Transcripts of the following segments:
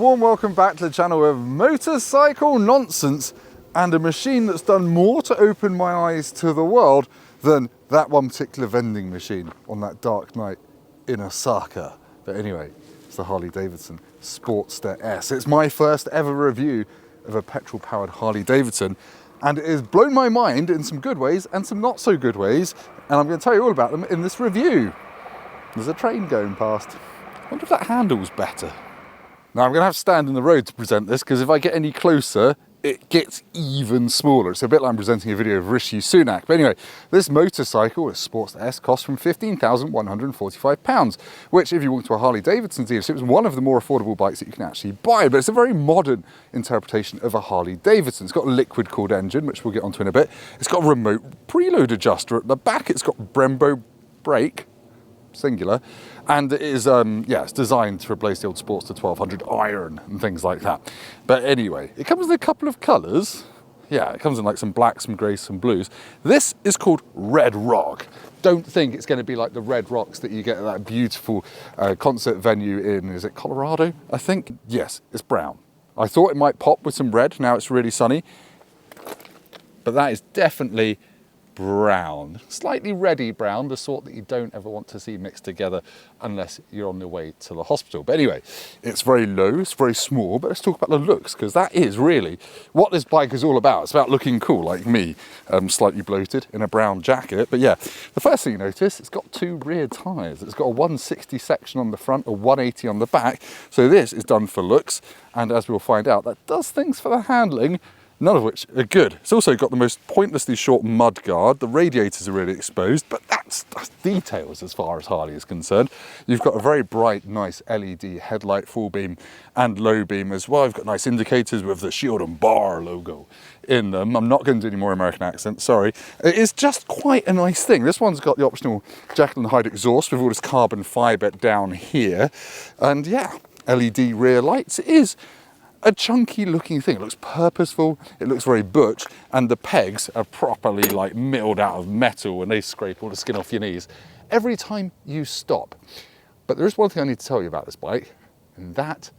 warm welcome back to the channel of motorcycle nonsense and a machine that's done more to open my eyes to the world than that one particular vending machine on that dark night in Osaka. But anyway, it's the Harley Sportster S. It's my first ever review of a petrol-powered Harley Davidson, and it has blown my mind in some good ways and some not so good ways, and I'm going to tell you all about them in this review. There's a train going past. I wonder if that handle's better. Now I'm going to have to stand in the road to present this, because if I get any closer, it gets even smaller. It's a bit like I'm presenting a video of Rishi Sunak. But anyway, this motorcycle, this Sportster S, costs from £15,145, which if you walk to a Harley Davidson dealership, is one of the more affordable bikes that you can actually buy. But it's a very modern interpretation of a Harley Davidson. It's got a liquid-cooled engine, which we'll get onto in a bit. It's got a remote preload adjuster at the back. It's got Brembo brake, singular, and it is it's designed to replace the old Sportster 1200 Iron and things like that. But anyway, it comes in a couple of colours. Yeah, it comes in like some blacks, some greys, some blues. This is called Red Rock. Don't think it's going to be like the red rocks that you get at that beautiful concert venue in, is it Colorado, I think? Yes, it's brown. I thought it might pop with some red, now it's really sunny, but that is definitely brown, slightly reddy brown, the sort that you don't ever want to see mixed together unless you're on the way to the hospital. But anyway, it's very low, it's very small, but let's talk about the looks, because that is really what this bike is all about. It's about looking cool, like me, slightly bloated in a brown jacket. But yeah, the first thing you notice, it's got two rear tyres. It's got a 160 section on the front, a 180 on the back. So this is done for looks, and as we'll find out, that does things for the handling, none of which are good. It's also got the most pointlessly short mud guard. The radiators are really exposed, but that's details as far as Harley is concerned. You've got a very bright, nice LED headlight, full beam and low beam as well. You've got nice indicators with the shield and bar logo in them. I'm not going to do any more American accents, sorry. It is just quite a nice thing. This one's got the optional Jekill Hyde exhaust with all this carbon fibre down here. And yeah, LED rear lights. It is a chunky looking thing. It looks purposeful, it looks very butch, and the pegs are properly like milled out of metal and they scrape all the skin off your knees every time you stop. But there is one thing I need to tell you about this bike, and that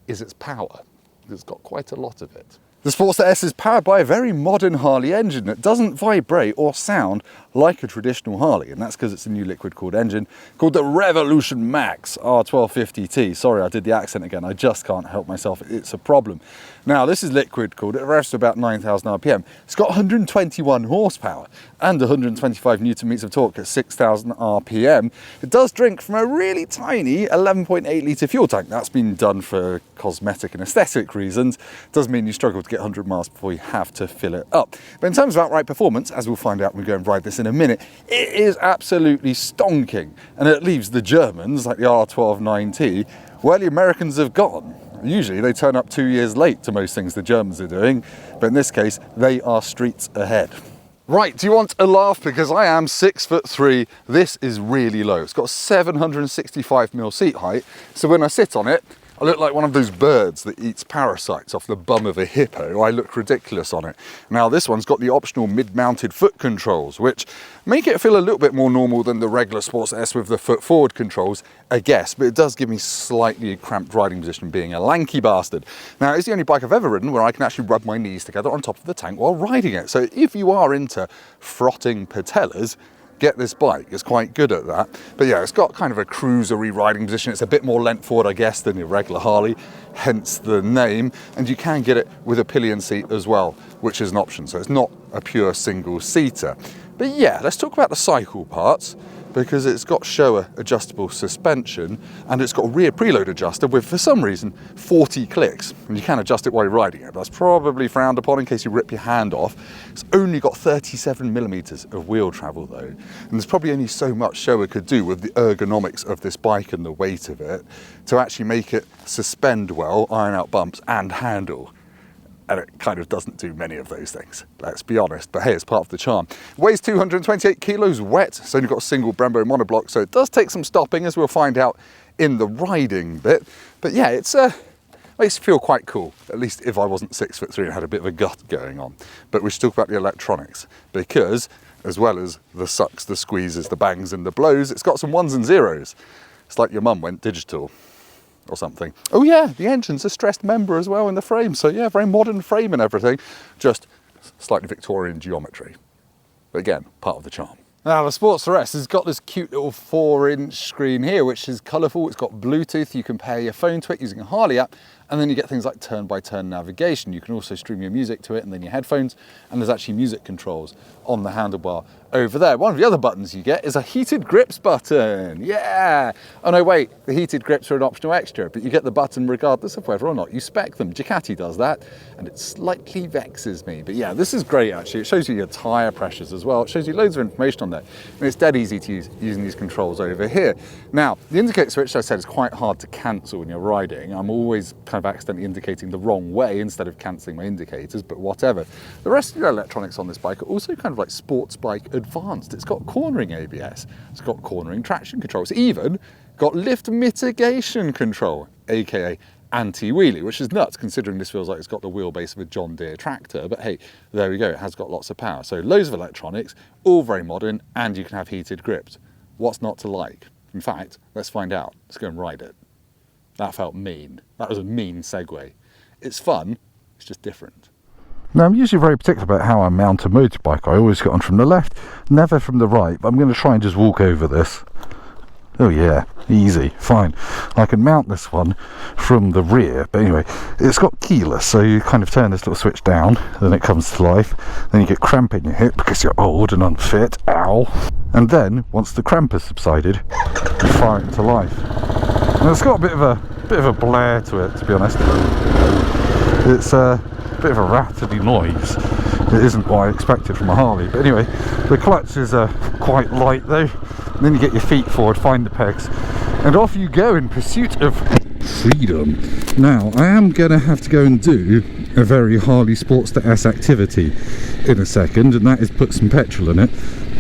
is its power. It's got quite a lot of it. The Sportster S is powered by a very modern Harley engine that doesn't vibrate or sound like a traditional Harley, and that's because it's a new liquid-cooled engine called the Revolution Max R1250T. Sorry, I did the accent again. I just can't help myself. It's a problem. Now, this is liquid-cooled. It revs to about 9,000 RPM. It's got 121 horsepower and 125 Newton-meters of torque at 6,000 RPM. It does drink from a really tiny 11.8 litre fuel tank. That's been done for cosmetic and aesthetic reasons. It does mean you struggle to get 100 miles before you have to fill it up. But in terms of outright performance, as we'll find out when we go and ride this in a minute, it is absolutely stonking. And it leaves the Germans, like the R1290, where the Americans have gone. Usually they turn up 2 years late to most things the Germans are doing, but in this case, they are streets ahead. Right, do you want a laugh? Because I am 6'3". This is really low. It's got 765mm seat height, so when I sit on it, I look like one of those birds that eats parasites off the bum of a hippo. I look ridiculous on it. Now this one's got the optional mid-mounted foot controls, which make it feel a little bit more normal than the regular Sportster S with the foot forward controls, I guess, but it does give me slightly cramped riding position being a lanky bastard. Now it's the only bike I've ever ridden where I can actually rub my knees together on top of the tank while riding it. So if you are into frotting patellas, get this bike. It's quite good at that. But yeah, it's got kind of a cruisery riding position. It's a bit more length forward, I guess, than your regular Harley, hence the name. And you can get it with a pillion seat as well, which is an option. So it's not a pure single seater. But yeah, let's talk about the cycle parts, because it's got Showa adjustable suspension and it's got a rear preload adjuster with, for some reason, 40 clicks. And you can adjust it while you're riding it, but that's probably frowned upon in case you rip your hand off. It's only got 37mm of wheel travel though. And there's probably only so much Showa could do with the ergonomics of this bike and the weight of it to actually make it suspend well, iron out bumps and handle. And it kind of doesn't do many of those things, let's be honest. But hey, it's part of the charm. It weighs 228 kilos wet. It's only got a single Brembo monoblock, so it does take some stopping, as we'll find out in the riding bit. But yeah, it's makes you feel quite cool, at least if I wasn't 6'3" and had a bit of a gut going on. But we should talk about the electronics, because as well as the sucks, the squeezes, the bangs and the blows, it's got some ones and zeros. It's like your mum went digital. or something. Oh yeah, the engine's a stressed member as well in the frame. So yeah, very modern frame and everything, just slightly Victorian geometry. But again, part of the charm. Now the Sportster S has got this cute little 4-inch screen here, which is colourful. It's got Bluetooth. You can pair your phone to it using a Harley app, and then you get things like turn-by-turn navigation. You can also stream your music to it and then your headphones, and there's actually music controls on the handlebar over there. One of the other buttons you get is a heated grips button. Yeah! Oh no, wait, the heated grips are an optional extra, but you get the button regardless of whether or not you spec them. Jekill does that, and it slightly vexes me. But yeah, this is great actually. It shows you your tyre pressures as well. It shows you loads of information on there. And it's dead easy to use using these controls over here. Now, the indicator switch, as I said, is quite hard to cancel when you're riding. I'm always kind of accidentally indicating the wrong way instead of cancelling my indicators, but whatever. The rest of the electronics on this bike are also kind of like sports bike advanced. It's got cornering ABS, it's got cornering traction control, it's even got lift mitigation control, aka anti-wheelie, which is nuts considering this feels like it's got the wheelbase of a John Deere tractor, but hey, there we go, it has got lots of power. So loads of electronics, all very modern, and you can have heated grips. What's not to like? In fact, let's find out. Let's go and ride it. That felt mean. That was a mean segue. It's fun, it's just different. Now, I'm usually very particular about how I mount a motorbike. I always get on from the left, never from the right, but I'm going to try and just walk over this. Oh yeah, easy, fine. I can mount this one from the rear, but anyway, it's got keyless, so you kind of turn this little switch down, then it comes to life, then you get cramp in your hip because you're old and unfit, ow. And then, once the cramp has subsided, you fire it into life. Now, it's got a bit of a blare to it, to be honest. It's a bit of a rattly noise. It isn't what I expected from a Harley, but anyway, the clutch is quite light though. And then you get your feet forward, find the pegs, and off you go in pursuit of freedom. Now, I am going to have to go and do a very Harley Sportster S activity in a second, and that is put some petrol in it,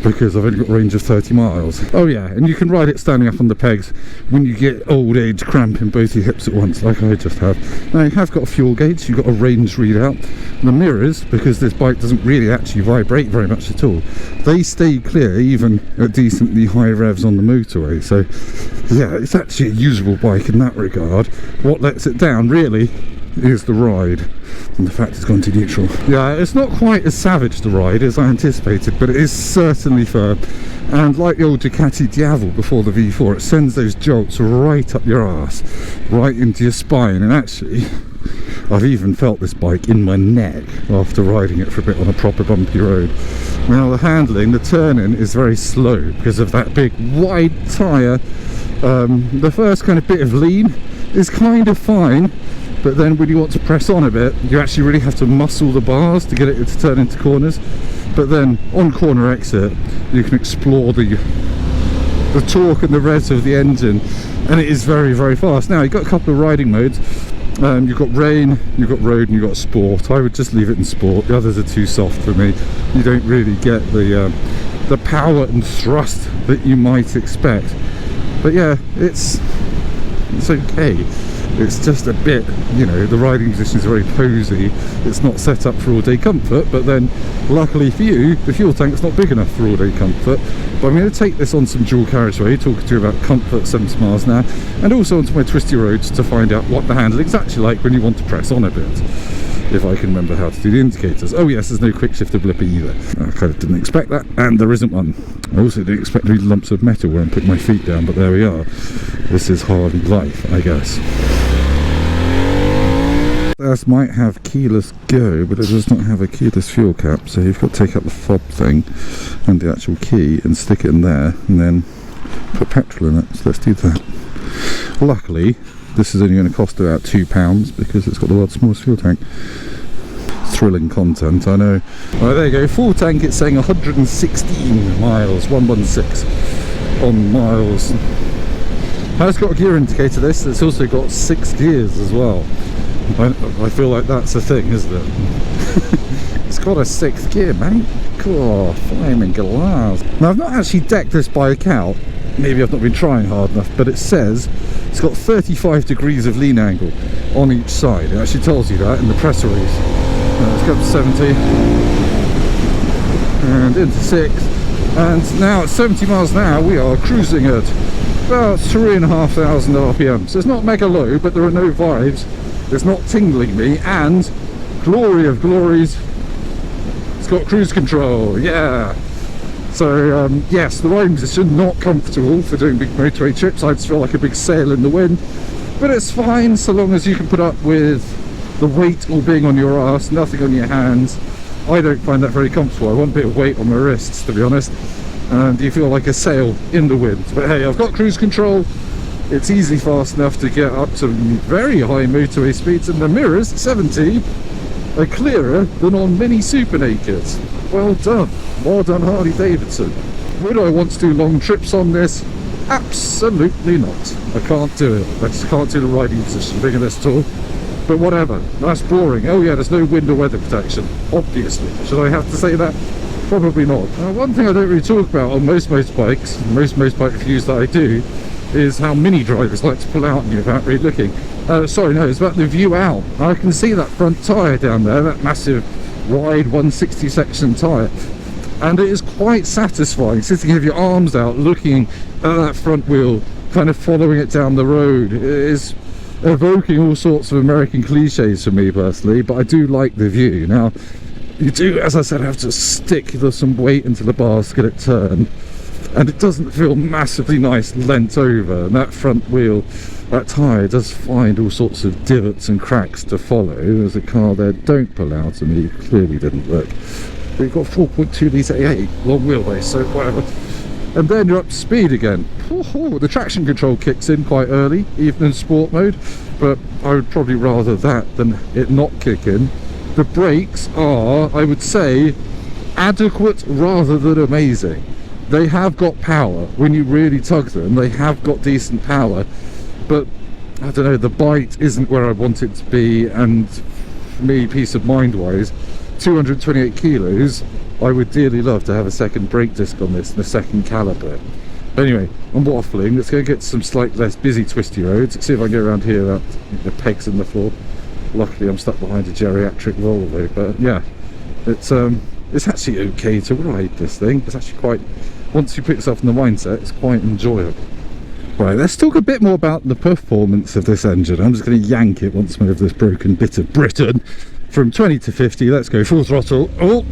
because I've only got a range of 30 miles. Oh yeah, and you can ride it standing up on the pegs when you get old age cramp in both your hips at once, like I just have. Now you have got a fuel gauge, you've got a range readout. The mirrors, because this bike doesn't really actually vibrate very much at all, they stay clear even at decently high revs on the motorway. So yeah, it's actually a usable bike in that regard. What lets it down really is the ride, and the fact it's gone to neutral. Yeah, it's not quite as savage the ride as I anticipated, but it is certainly firm, and like the old Ducati Diavol before the V4, it sends those jolts right up your arse, right into your spine, and actually I've even felt this bike in my neck after riding it for a bit on a proper bumpy road. Now the handling, the turning is very slow because of that big wide tyre. The first kind of bit of lean is kind of fine, but then when you want to press on a bit, you actually really have to muscle the bars to get it to turn into corners. But then on corner exit, you can explore the torque and the revs of the engine, and it is very, very fast. Now, you've got a couple of riding modes. You've got rain, you've got road, and you've got sport. I would just leave it in sport. The others are too soft for me. You don't really get the power and thrust that you might expect. But yeah, it's okay. It's just a bit, you know, the riding position is very posy. It's not set up for all-day comfort, but then luckily for you, the fuel tank's not big enough for all-day comfort. But I'm going to take this on some dual carriageway, talking to you about comfort 70 miles an hour, and also onto my twisty roads to find out what the handling's actually like when you want to press on a bit, if I can remember how to do the indicators. Oh yes, there's no quick shifter blipper either. I kind of didn't expect that, and there isn't one. I also didn't expect to be lumps of metal where I'm putting my feet down, but there we are. This is Harley life, I guess. This might have keyless go, but it does not have a keyless fuel cap, so you've got to take out the fob thing and the actual key and stick it in there and then put petrol in it. So let's do that. Luckily, this is only going to cost about £2 because it's got the world's smallest fuel tank. Thrilling content, I know. Right, there you go, full tank. It's saying 116 miles, 116 on miles. It's got a gear indicator, this. It's also got 6 gears as well. I feel like that's a thing, isn't it? It's got a 6th gear, mate. Cool, flaming glass. Now, I've not actually decked this bike out. Maybe I've not been trying hard enough, but it says it's got 35 degrees of lean angle on each side. It actually tells you that in the press release. Let's go up to 70 and into 6, and now at 70 miles an hour we are cruising at about 3,500 RPM. So it's not mega low, but there are no vibes. It's not tingling me, and glory of glories, it's got cruise control, yeah. So yes, the riding position not comfortable for doing big motorway trips. I just feel like a big sail in the wind, but it's fine so long as you can put up with the weight all being on your ass, nothing on your hands. I don't find that very comfortable. I want a bit of weight on my wrists, to be honest, and you feel like a sail in the wind. But hey, I've got cruise control. It's easy fast enough to get up to very high motorway speeds, and the mirrors, 70, are clearer than on many super nakeds. Well done Harley Davidson. Would I want to do long trips on this? Absolutely not. I can't do it. I just can't do the riding position big of this tall. But whatever, that's boring. Oh yeah, there's no wind or weather protection, obviously. Should I have to say that? Probably not. One thing I don't really talk about on most motorbikes, most motorbike reviews that I do, is how mini drivers like to pull out on you without really looking. Sorry, no, it's about the view out. I can see that front tyre down there, that massive wide 160 section tyre, and it is quite satisfying sitting with your arms out looking at that front wheel, kind of following it down the road. It is evoking all sorts of American cliches for me personally, but I do like the view. Now you do, as I said, have to stick some weight into the bars to get it turned, and it doesn't feel massively nice leant over, and that front wheel, that tyre does find all sorts of divots and cracks to follow. There's a car there, don't pull out on me, clearly didn't look. But you've got 4.2 litre A8 long wheelbase, so whatever. And then you're up to speed again. The traction control kicks in quite early, even in sport mode, but I would probably rather that than it not kick in. The brakes are, I would say, adequate rather than amazing. They have got power. When you really tug them, they have got decent power, but I don't know, the bite isn't where I want it to be, and for me, peace of mind wise, 228 kilos, I would dearly love to have a second brake disc on this and a second caliper. Anyway, I'm waffling. Let's go get some slightly less busy twisty roads. Let's see if I can get around here without the pegs in the floor. Luckily I'm stuck behind a geriatric Volvo, but yeah, it's actually okay to ride this thing. It's actually quite, once you put yourself in the mindset, it's quite enjoyable. Right, let's talk a bit more about the performance of this engine. I'm just going to yank it once more of this broken bit of Britain. From 20 to 50, let's go full throttle. Oh!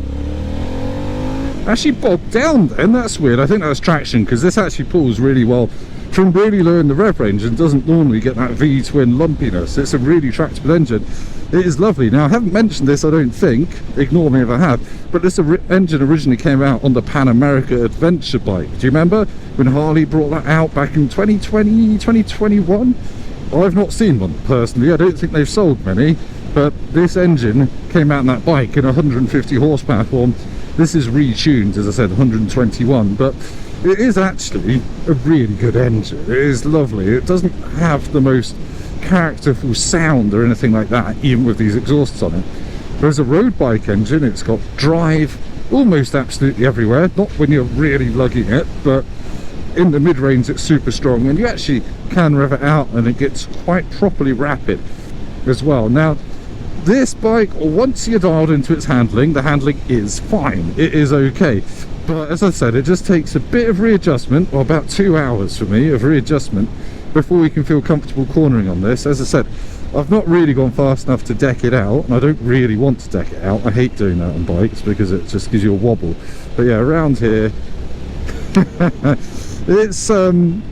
Actually bogged down then, that's weird. I think that's traction, because this actually pulls really well from really low in the rev range and doesn't normally get that V-twin lumpiness. It's a really tractable engine. It is lovely. Now, I haven't mentioned this, I don't think, ignore me if I have, but this engine originally came out on the Pan America Adventure bike. Do you remember when Harley brought that out back in 2020, 2021? I've not seen one personally. I don't think they've sold many, but this engine came out on that bike in 150 horsepower form. This is retuned, as I said, 121, but it is actually a really good engine. It is lovely. It doesn't have the most characterful sound or anything like that, even with these exhausts on it. Whereas a road bike engine, it's got drive almost absolutely everywhere, not when you're really lugging it, but in the mid-range it's super strong, and you actually can rev it out and it gets quite properly rapid as well. Now, this bike, once you're dialed into its handling, the handling is fine, it is okay, but as I said, it just takes a bit of readjustment, or about 2 hours for me of readjustment, before we can feel comfortable cornering on this. As I said, I've not really gone fast enough to deck it out, and I don't really want to deck it out. I hate doing that on bikes because it just gives you a wobble. But yeah, around here it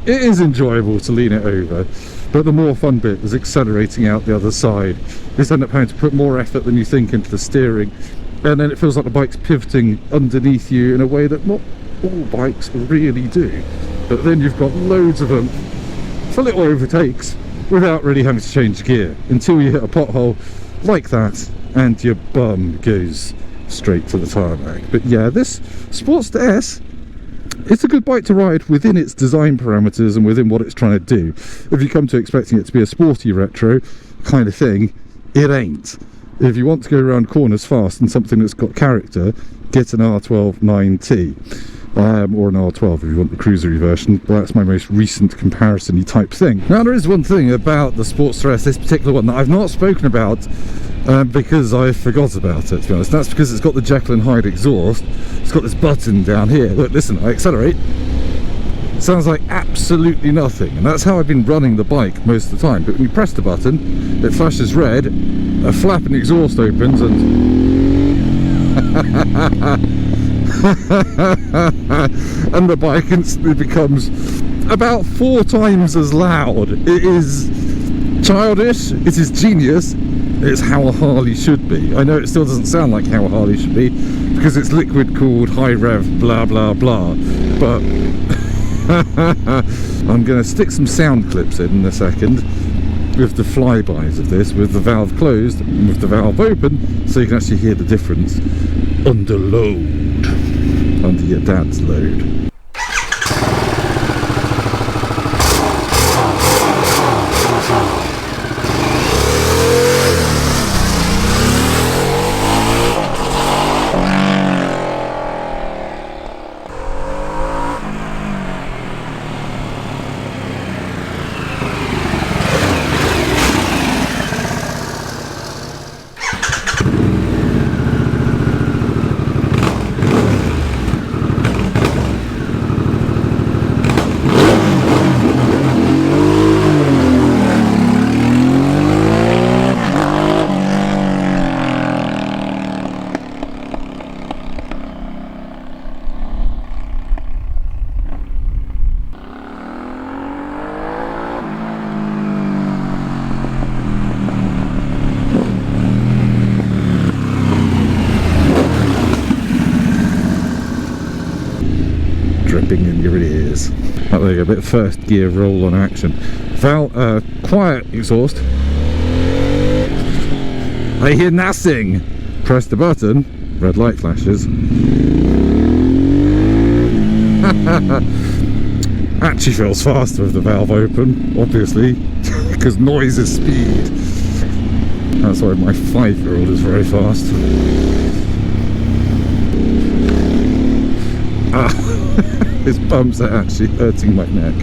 is enjoyable to lean it over, but the more fun bit is accelerating out the other side. You end up having to put more effort than you think into the steering, and then it feels like the bike's pivoting underneath you in a way that not all bikes really do. But then you've got loads of them for little overtakes without really having to change gear until you hit a pothole like that and your bum goes straight to the tarmac. But yeah, this Sportster S, it's a good bike to ride within its design parameters and within what it's trying to do. If you come to expecting it to be a sporty retro kind of thing, it ain't. If you want to go around corners fast and something that's got character, get an R12 9T. Or an R12 if you want the cruisery version, but that's my most recent comparison-y type thing. Now, there is one thing about the Sportster S, this particular one, that I've not spoken about because I forgot about it, to be honest. That's because it's got the Jekill Hyde exhaust. It's got this button down here. Look, listen, I accelerate. sounds like absolutely nothing, and that's how I've been running the bike most of the time. But when you press the button, it flashes red, a flap in the exhaust opens, and and the bike instantly becomes about 4 times as loud. It is childish, it is genius, it's how a Harley should be. I know it still doesn't sound like how a Harley should be, because it's liquid cooled, high rev, blah blah blah, but I'm going to stick some sound clips in a second with the flybys of this, with the valve closed and with the valve open, so you can actually hear the difference under load, under your dad's load. Dripping in your ears. Oh, there you go, a bit of first gear roll on action. Valve, quiet exhaust. I hear nothing. Press the button, red light flashes. Actually feels faster with the valve open, obviously, because noise is speed. That's why my 5-year-old is very fast. His bumps are actually hurting my neck.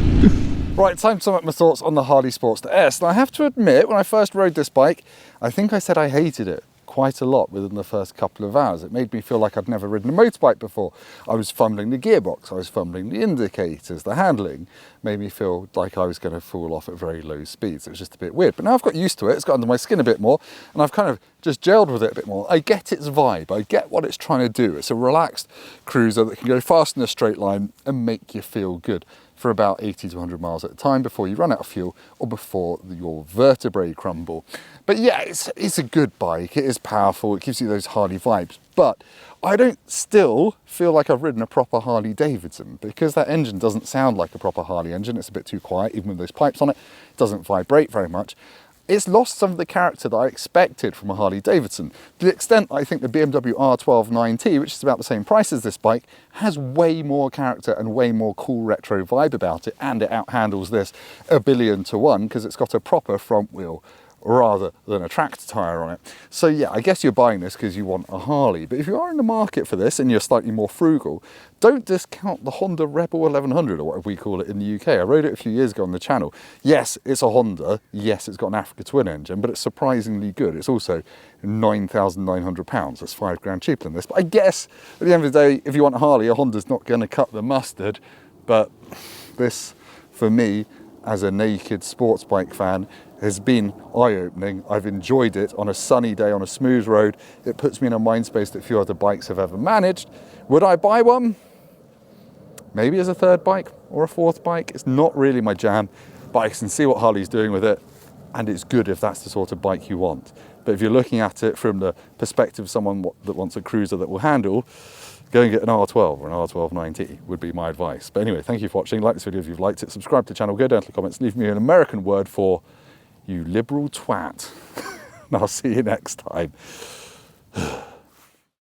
Right, time to sum up my thoughts on the Harley Sportster S. And I have to admit, when I first rode this bike, I think I said I hated it quite a lot within the first couple of hours. It made me feel like I'd never ridden a motorbike before. I was fumbling the gearbox, I was fumbling the indicators, the handling made me feel like I was going to fall off at very low speeds. It was just a bit weird. But now I've got used to it, it's got under my skin a bit more, and I've kind of just gelled with it a bit more. I get its vibe, I get what it's trying to do. It's a relaxed cruiser that can go fast in a straight line and make you feel good for about 80 to 100 miles at a time before you run out of fuel or before your vertebrae crumble. But yeah, it's a good bike, it is powerful, it gives you those Harley vibes, but I don't still feel like I've ridden a proper Harley Davidson, because that engine doesn't sound like a proper Harley engine. It's a bit too quiet, even with those pipes on it. It doesn't vibrate very much. It's lost some of the character that I expected from a Harley Davidson. To the extent I think the BMW R12 9T, which is about the same price as this bike, has way more character and way more cool retro vibe about it, and it outhandles this 1,000,000,000 to 1 because it's got a proper front wheel rather than a tractor tyre on it. So yeah, I guess you're buying this because you want a Harley, but if you are in the market for this and you're slightly more frugal, don't discount the Honda Rebel 1100, or whatever we call it in the UK. I rode it a few years ago on the channel. Yes, it's a Honda, yes, it's got an Africa Twin engine, but it's surprisingly good. It's also £9,900, that's £5 cheaper than this. But I guess at the end of the day, if you want a Harley, a Honda's not going to cut the mustard, but this, for me, as a naked sports bike fan, has been eye-opening. I've enjoyed it on a sunny day on a smooth road. It puts me in a mind space that few other bikes have ever managed. Would I buy one? Maybe as a third bike or a fourth bike. It's not really my jam, but I can see what Harley's doing with it, and it's good if that's the sort of bike you want. But if you're looking at it from the perspective of someone that wants a cruiser that will handle, go and get an R12 or an R12 9T would be my advice. But anyway, thank you for watching. Like this video if you've liked it. Subscribe to the channel. Go down to the comments. Leave me an American word for you liberal twat. And I'll see you next time.